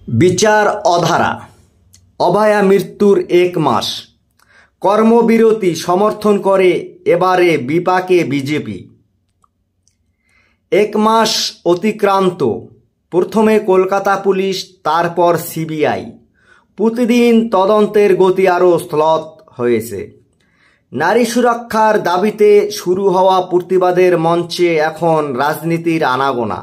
বিচার অধারা, অভয়া মৃত্যুর 1 মাস, কর্মবিরতি সমর্থন করে এবারে বিপাকে বিজেপি। 1 মাস অতিক্রান্ত, প্রথমে কলকাতা পুলিশ, তারপর সিবিআই। প্রতিদিন তদন্তের গতি আরও শ্লথ হয়েছে। নারী সুরক্ষার দাবিতে শুরু হওয়া প্রতিবাদের মঞ্চে এখন রাজনীতির আনাগোনা।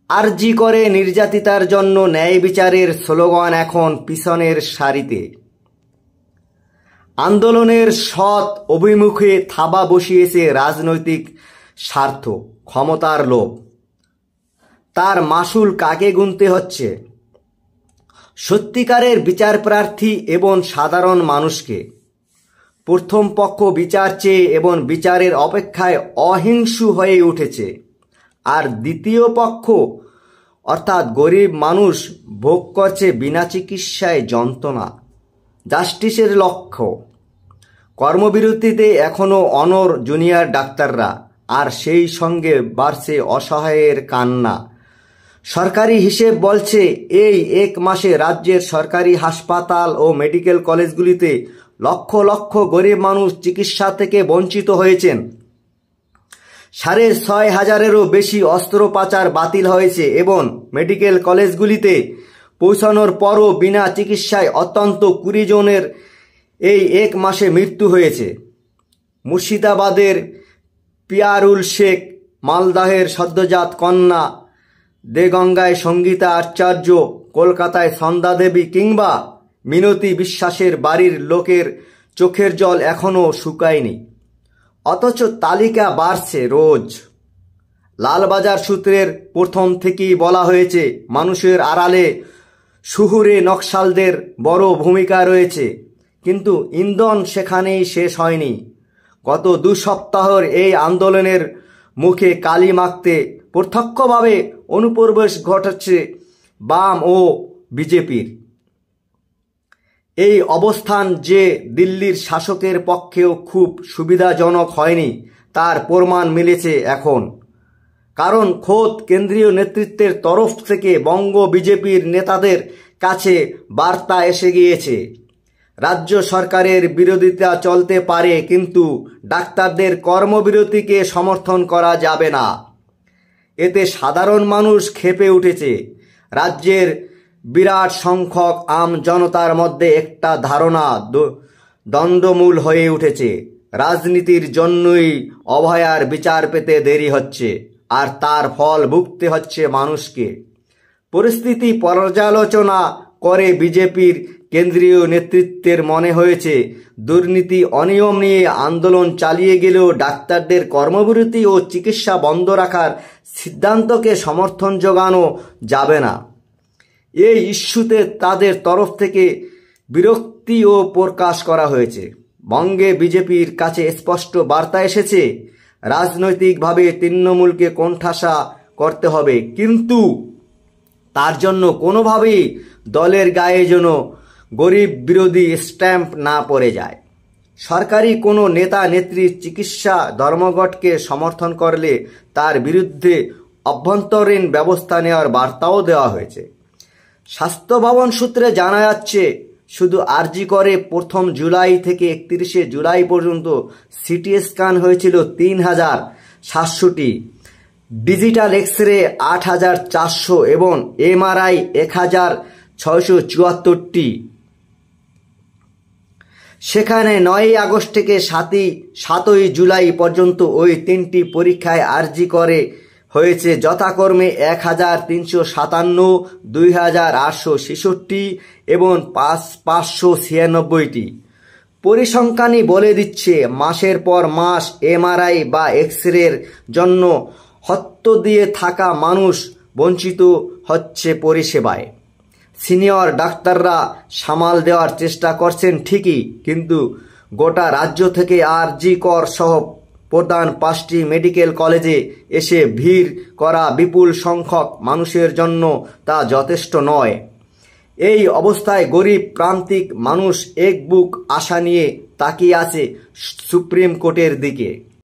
আরজি করে নির্যাতিতার জন্য ন্যায় বিচারের স্লোগান এখন পিছনের সারিতে। আন্দোলনের সৎ অভিমুখে থাবা বসিয়েছে রাজনৈতিক স্বার্থ, ক্ষমতার লোভ। তার মাসুল কাকে গুনতে হচ্ছে? সত্যিকারের বিচার প্রার্থী এবং সাধারণ মানুষকে। প্রথম পক্ষ বিচার চেয়ে এবং বিচারের অপেক্ষায় অহিংসু হয়ে উঠেছে, আর দ্বিতীয় পক্ষ অর্থাৎ গরিব মানুষ ভোগ করছে বিনা চিকিৎসায় যন্ত্রণা। জাস্টিসের লক্ষ্য। কর্মবিরতিতে এখনও অনড় জুনিয়র ডাক্তাররা, আর সেই সঙ্গে বাড়ছে অসহায়ের কান্না। সরকারি হিসেব বলছে এই 1 মাসে রাজ্যের সরকারি হাসপাতাল ও মেডিকেল কলেজগুলিতে লক্ষ লক্ষ গরিব মানুষ চিকিৎসা থেকে বঞ্চিত হয়েছেন। 6,500-এরও বেশি অস্ত্রোপচার বাতিল হয়েছে এবং মেডিকেল কলেজগুলিতে পৌঁছানোর পরও বিনা চিকিৎসায় অত্যন্ত 20 জনের এই 1 মাসে মৃত্যু হয়েছে। মুর্শিদাবাদের পিয়ারুল শেখ, মালদাহের সদ্যজাত কন্যা দেগঙ্গায় সঙ্গীতা আচার্য, কলকাতায় সন্ধ্যা দেবী কিংবা মিনতি বিশ্বাসের বাড়ির লোকের চোখের জল এখনও শুকায়নি। অথচ তালিকা বাড়ছে রোজ। লালবাজার সূত্রের প্রথম থেকেই বলা হয়েছে, মানুষের আড়ালে শহুরে নকশালদের বড় ভূমিকা রয়েছে, কিন্তু ইন্ধন সেখানেই শেষ হয়নি। গত 2 সপ্তাহের এই আন্দোলনের মুখে কালি মাখতে প্রত্যক্ষভাবে অনুপ্রবেশ ঘটাচ্ছে বাম ও বিজেপির। এই অবস্থান যে দিল্লির শাসকের পক্ষেও খুব সুবিধাজনক হয়নি তার প্রমাণ মিলেছে এখন। কারণ খোদ কেন্দ্রীয় নেতৃত্বের তরফ থেকে বঙ্গ বিজেপির নেতাদের কাছে বার্তা এসে গিয়েছে, রাজ্য সরকারের বিরোধিতা চলতে পারে, কিন্তু ডাক্তারদের কর্মবিরতিকে সমর্থন করা যাবে না। এতে সাধারণ মানুষ ক্ষেপে উঠেছে। রাজ্যের বিরাট সংখ্যক আম জনতার মধ্যে একটা ধারণা দ্বন্দ্বমূল হয়ে উঠেছে, রাজনীতির জন্যই অভয়ার বিচার পেতে দেরি হচ্ছে, আর তার ফল ভুগতে হচ্ছে মানুষকে। পরিস্থিতি পর্যালোচনা করে বিজেপির কেন্দ্রীয় নেতৃত্বের মনে হয়েছে, দুর্নীতি অনিয়ম নিয়ে আন্দোলন চালিয়ে গেলেও ডাক্তারদের কর্মবিরতি ও চিকিৎসা বন্ধ রাখার সিদ্ধান্তকে সমর্থন যোগানো যাবে না। এই ইস্যুতে তাদের তরফ থেকে বিরক্তিও প্রকাশ করা হয়েছে। বঙ্গে বিজেপির কাছে স্পষ্ট বার্তা এসেছে, রাজনৈতিকভাবে তৃণমূলকে কোণঠাসা করতে হবে, কিন্তু তার জন্য কোনোভাবেই দলের গায়ে যেন গরিব বিরোধী স্ট্যাম্প না পড়ে যায়। সরকারি কোনো নেতা নেত্রীর চিকিৎসা ধর্মঘটকে সমর্থন করলে তার বিরুদ্ধে অভ্যন্তরীণ ব্যবস্থা নেওয়ার বার্তাও দেওয়া হয়েছে। স্বাস্থ্য ভবন সূত্রে জানা যাচ্ছে, শুধু আরজি করে 1 জুলাই থেকে 31 জুলাই পর্যন্ত সিটি স্ক্যান হয়েছিল 3,700টি, ডিজিটাল এক্স-রে 8,400 এবং এমআরআই 1,674টি। সেখানে 9 আগস্ট থেকে 7ই জুলাই পর্যন্ত ওই 3টি পরীক্ষায় আরজি করে হয়েছে যথাক্রমে 1,357, 2,866 এবং 596টি। পরিসংখ্যানই বলে দিচ্ছে, মাসের পর মাস এমআরআই বা এক্স-রের জন্য হত্য দিয়ে থাকা মানুষ বঞ্চিত হচ্ছে পরিষেবায়। সিনিয়র ডাক্তাররা সামাল দেওয়ার চেষ্টা করছেন ঠিকই, কিন্তু গোটা রাজ্য থেকে আরজি কর সহ প্রধান 5টি মেডিকেল কলেজে এসে ভিড় করা বিপুল সংখ্যক মানুষের জন্য তা যথেষ্ট নয়। এই অবস্থায় গরিব প্রান্তিক মানুষ এক বুক আশা নিয়ে তাকিয়ে আছে সুপ্রিম কোর্টের দিকে।